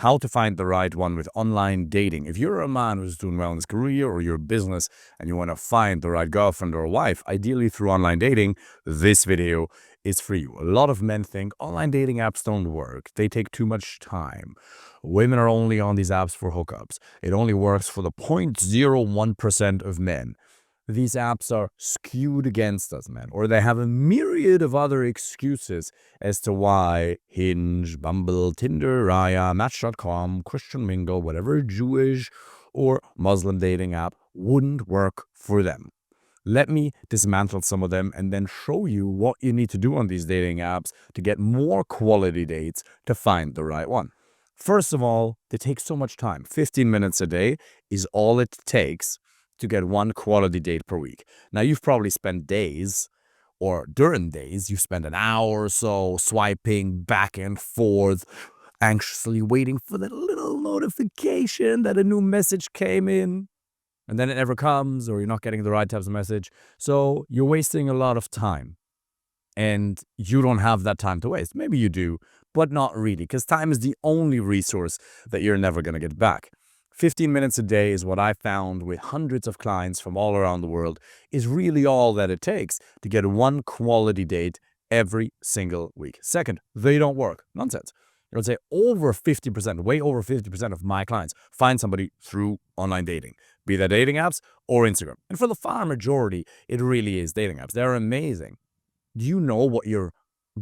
how to find the right one with online dating. If you're a man who's doing well in his career or your business and you want to find the right girlfriend or wife, ideally through online dating, this video is for you. A lot of men think online dating apps don't work. They take too much time. Women are only on these apps for hookups. It only works for the 0.01% of men. These apps are skewed against us, man, or they have a myriad of other excuses as to why Hinge, Bumble, Tinder, Raya, Match.com, Christian Mingle, whatever Jewish or Muslim dating app wouldn't work for them. Let me dismantle some of them and then show you what you need to do on these dating apps to get more quality dates to find the right one. First of all, they take so much time. 15 minutes a day is all it takes to get one quality date per week. Now, you've probably spent days, or during days, you spend an hour or so swiping back and forth, anxiously waiting for that little notification that a new message came in. And then it never comes, or you're not getting the right types of message. So you're wasting a lot of time. And you don't have that time to waste. Maybe you do, but not really, because time is the only resource that you're never going to get back. 15 minutes a day is what I found with hundreds of clients from all around the world is really all that it takes to get one quality date every single week. Second, they don't work. Nonsense. I would say over 50%, way over 50% of my clients find somebody through online dating, be that dating apps or Instagram. And for the far majority, it really is dating apps. They're amazing. Do you know what your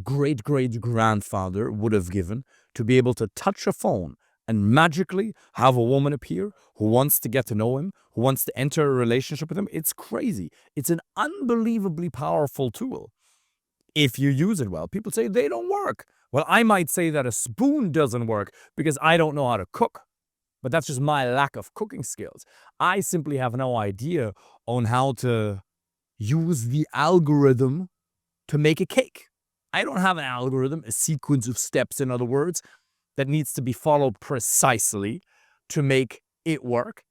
great-great-grandfather would have given to be able to touch a phone and magically have a woman appear who wants to get to know him, who wants to enter a relationship with him? It's crazy. It's an unbelievably powerful tool if you use it well. People say they don't work. Well, I might say that a spoon doesn't work because I don't know how to cook. But that's just my lack of cooking skills. I simply have no idea on how to use the algorithm to make a cake. I don't have an algorithm, a sequence of steps, in other words, that needs to be followed precisely to make it work.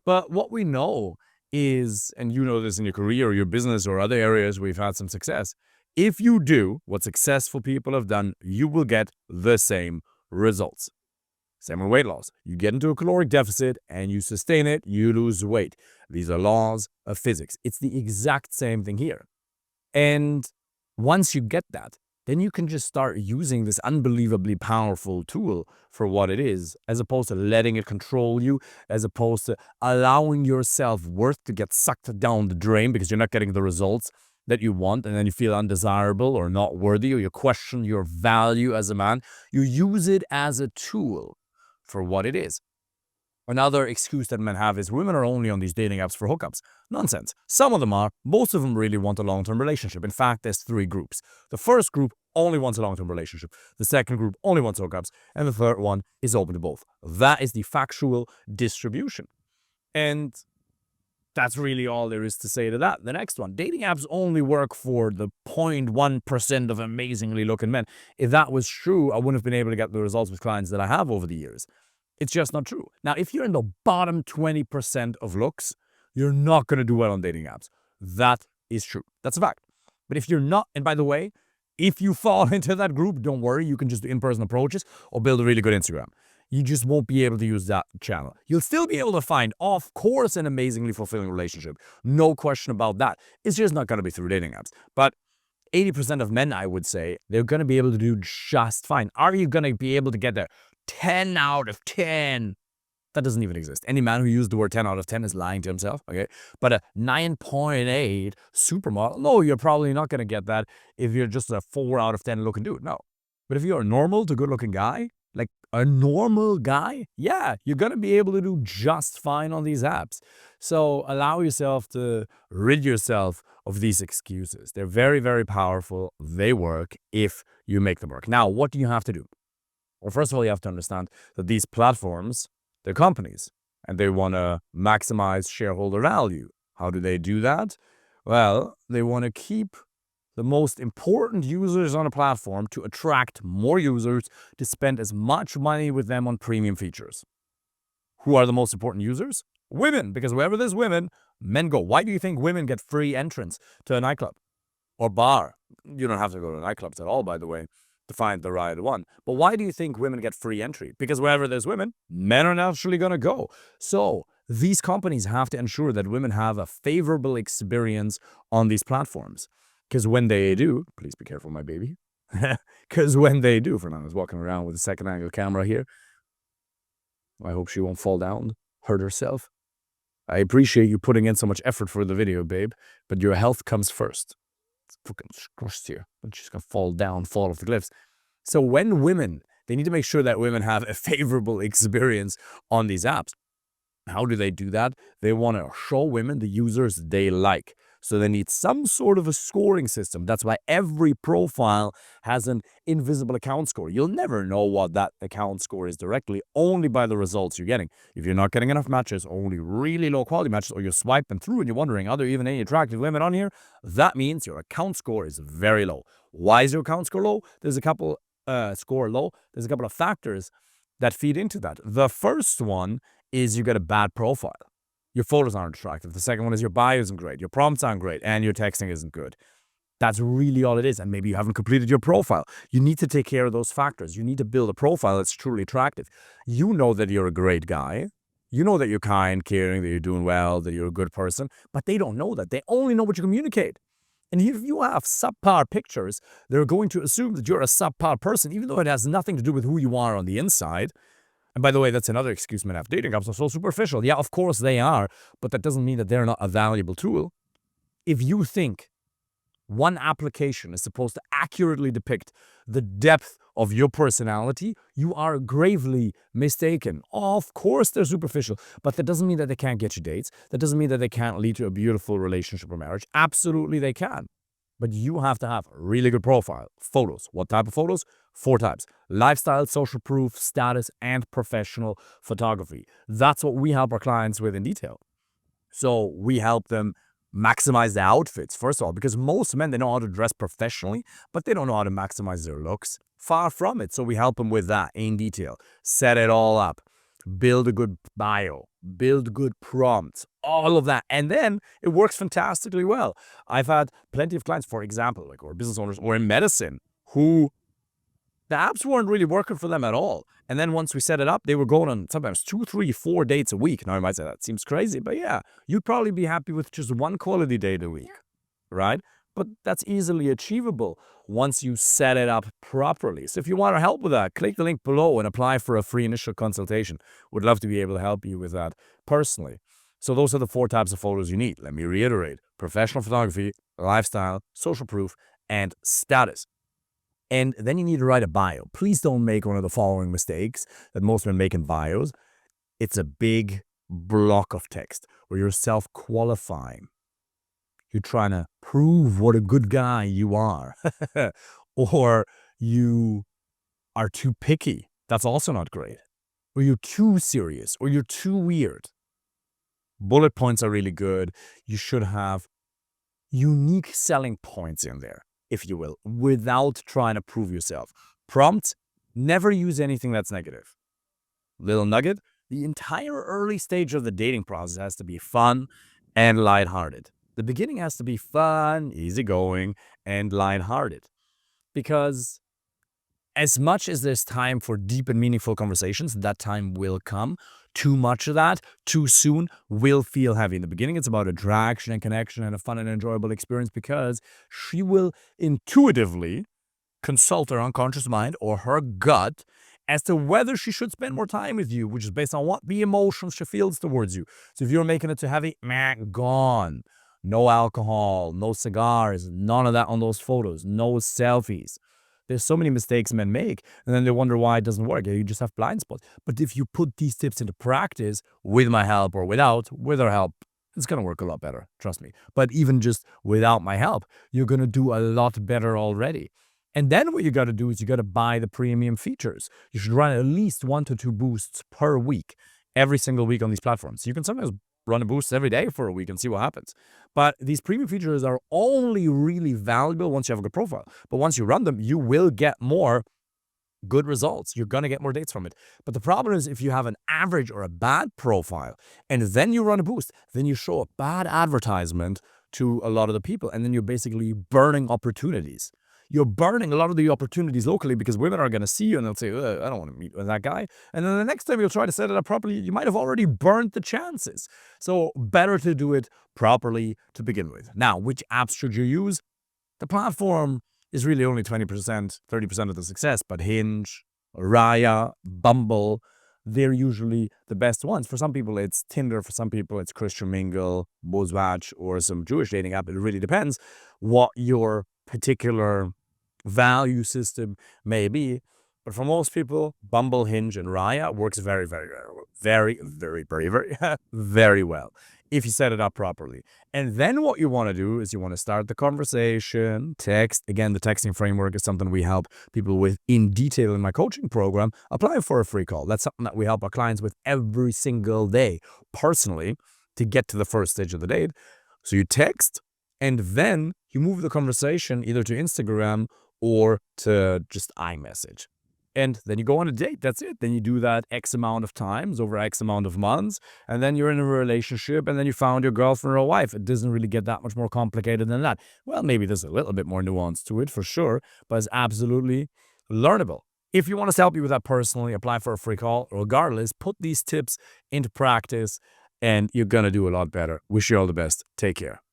But what we know is, and you know this in your career or your business or other areas where you've had some success, if you do what successful people have done, you will get the same results. Same with weight loss. You get into a caloric deficit and you sustain it, you lose weight. These are laws of physics. It's the exact same thing here. And once you get that, then you can just start using this unbelievably powerful tool for what it is, as opposed to letting it control you, as opposed to allowing your self-worth to get sucked down the drain because you're not getting the results that you want, and then you feel undesirable or not worthy, or you question your value as a man. You use it as a tool for what it is. Another excuse that men have is women are only on these dating apps for hookups. Nonsense. Some of them are. Most of them really want a long-term relationship. In fact, there's 3 groups. The first group only wants a long-term relationship. The second group only wants hookups. And the third one is open to both. That is the factual distribution. And that's really all there is to say to that. The next one, dating apps only work for the 0.1% of amazingly looking men. If that was true, I wouldn't have been able to get the results with clients that I have over the years. It's just not true. Now, if you're in the bottom 20% of looks, you're not going to do well on dating apps. That is true. That's a fact. But if you're not, and by the way, if you fall into that group, don't worry. You can just do in-person approaches or build a really good Instagram. You just won't be able to use that channel. You'll still be able to find, of course, an amazingly fulfilling relationship. No question about that. It's just not going to be through dating apps. But 80% of men, I would say, they're going to be able to do just fine. Are you going to be able to get there? 10 out of 10. That doesn't even exist. Any man who used the word 10 out of 10 is lying to himself, okay? But a 9.8 supermodel, no, you're probably not going to get that if you're just a 4 out of 10 looking dude, no. But if you're a normal to good looking guy, like a normal guy, yeah, you're going to be able to do just fine on these apps. So allow yourself to rid yourself of these excuses. They're very, very powerful. They work if you make them work. Now, what do you have to do? Well, first of all, you have to understand that these platforms, they're companies, and they want to maximize shareholder value. How do they do that? Well, they want to keep the most important users on a platform to attract more users to spend as much money with them on premium features. Who are the most important users? Women, because wherever there's women, men go. Why do you think women get free entrance to a nightclub or bar? You don't have to go to nightclubs at all, by the way. to find the right one. But why do you think women get free entry? Because wherever there's women, men are naturally going to go. So these companies have to ensure that women have a favorable experience on these platforms. Because when they do, please be careful, my baby. Because when they do, Fernanda's walking around with a second angle camera here. I hope she won't fall down, hurt herself. I appreciate you putting in so much effort for the video, babe, but your health comes first. It's fucking crushed here. But she's going to fall down, fall off the cliffs. So when women, they need to make sure that women have a favorable experience on these apps. How do they do that? They want to show women the users they like. So they need some sort of a scoring system. That's why every profile has an invisible account score. You'll never know what that account score is directly, only by the results you're getting. If you're not getting enough matches, only really low quality matches, or you're swiping through and you're wondering, are there even any attractive women on here? That means your account score is very low. Why is your account score low? There's a couple There's a couple of factors that feed into that. The first one is you get a bad profile. Your photos aren't attractive. The second one is your bio isn't great, your prompts aren't great, and your texting isn't good. That's really all it is. And maybe you haven't completed your profile. You need to take care of those factors. You need to build a profile that's truly attractive. You know that you're a great guy. You know that you're kind, caring, that you're doing well, that you're a good person. But they don't know that. They only know what you communicate. And if you have subpar pictures, they're going to assume that you're a subpar person, even though it has nothing to do with who you are on the inside. And by the way, that's another excuse men have. Dating apps are so superficial. Yeah, of course they are, but that doesn't mean that they're not a valuable tool. If you think one application is supposed to accurately depict the depth of your personality, you are gravely mistaken. Of course they're superficial, but that doesn't mean that they can't get you dates. That doesn't mean that they can't lead to a beautiful relationship or marriage. Absolutely they can. But you have to have a really good profile. Photos. What type of photos? 4 types. Lifestyle, social proof, status, and professional photography. That's what we help our clients with in detail. So we help them maximize the outfits, first of all, because most men, they know how to dress professionally, but they don't know how to maximize their looks. Far from it. So we help them with that in detail. Set it all up. Build a good bio. Build good prompts. All of that. And then it works fantastically well. I've had plenty of clients, for example, like or business owners or in medicine, who the apps weren't really working for them at all. And then once we set it up, they were going on sometimes 2, 3, 4 dates a week. Now you might say that seems crazy, but yeah, you'd probably be happy with just one quality date a week, right? But that's easily achievable once you set it up properly. So if you want our help with that, click the link below and apply for a free initial consultation. Would love to be able to help you with that personally. So those are the 4 types of photos you need. Let me reiterate: professional photography, lifestyle, social proof, and status. And then you need to write a bio. Please don't make one of the following mistakes that most men make in bios. It's a big block of text where you're self-qualifying. You're trying to prove what a good guy you are. Or you are too picky. That's also not great. Or you're too serious. Or you're too weird. Bullet points are really good. You should have unique selling points in there, if you will, without trying to prove yourself. Prompts, never use anything that's negative. Little nugget, the entire early stage of the dating process has to be fun and lighthearted. The beginning has to be fun, easygoing, and lighthearted. Because as much as there's time for deep and meaningful conversations, that time will come. Too much of that, too soon, will feel heavy. In the beginning, it's about attraction and connection and a fun and enjoyable experience because she will intuitively consult her unconscious mind or her gut as to whether she should spend more time with you, which is based on what the emotions she feels towards you. So if you're making it too heavy, gone. No alcohol, no cigars, none of that on those photos, no selfies. There's so many mistakes men make, and then they wonder why it doesn't work. You just have blind spots. But if you put these tips into practice with my help or without, with her help, it's going to work a lot better, trust me. But even just without my help, you're going to do a lot better already. And then what you got to do is you got to buy the premium features. You should run at least 1 to 2 boosts per week, every single week on these platforms. You can sometimes run a boost every day for a week and see what happens. But these premium features are only really valuable once you have a good profile. But once you run them, you will get more good results. You're going to get more dates from it. But the problem is if you have an average or a bad profile and then you run a boost, then you show a bad advertisement to a lot of the people and then you're basically burning opportunities. you're burning a lot of the opportunities locally because women are going to see you and they'll say, I don't want to meet with that guy. And then the next time you'll try to set it up properly, you might have already burnt the chances. So better to do it properly to begin with. Now, which apps should you use? The platform is really only 20%, 30% of the success, but Hinge, Raya, Bumble, they're usually the best ones. For some people, it's Tinder. For some people, it's Christian Mingle, Bozwatch, or some Jewish dating app. It really depends what your particular value system may be. But for most people, Bumble, Hinge, and Raya works very, very, very, very well if you set it up properly. And then what you want to do is you want to start the conversation, text. Again, the texting framework is something we help people with in detail in my coaching program. Apply for a free call. That's something that we help our clients with every single day, personally, to get to the first stage of the date. So you text, and then you move the conversation either to Instagram or to just iMessage. And then you go on a date. That's it. Then you do that X amount of times over X amount of months. And then you're in a relationship, and then you found your girlfriend or wife. It doesn't really get that much more complicated than that. Well, maybe there's a little bit more nuance to it for sure, but it's absolutely learnable. If you want us to help you with that personally, apply for a free call. Regardless, put these tips into practice, and you're going to do a lot better. Wish you all the best. Take care.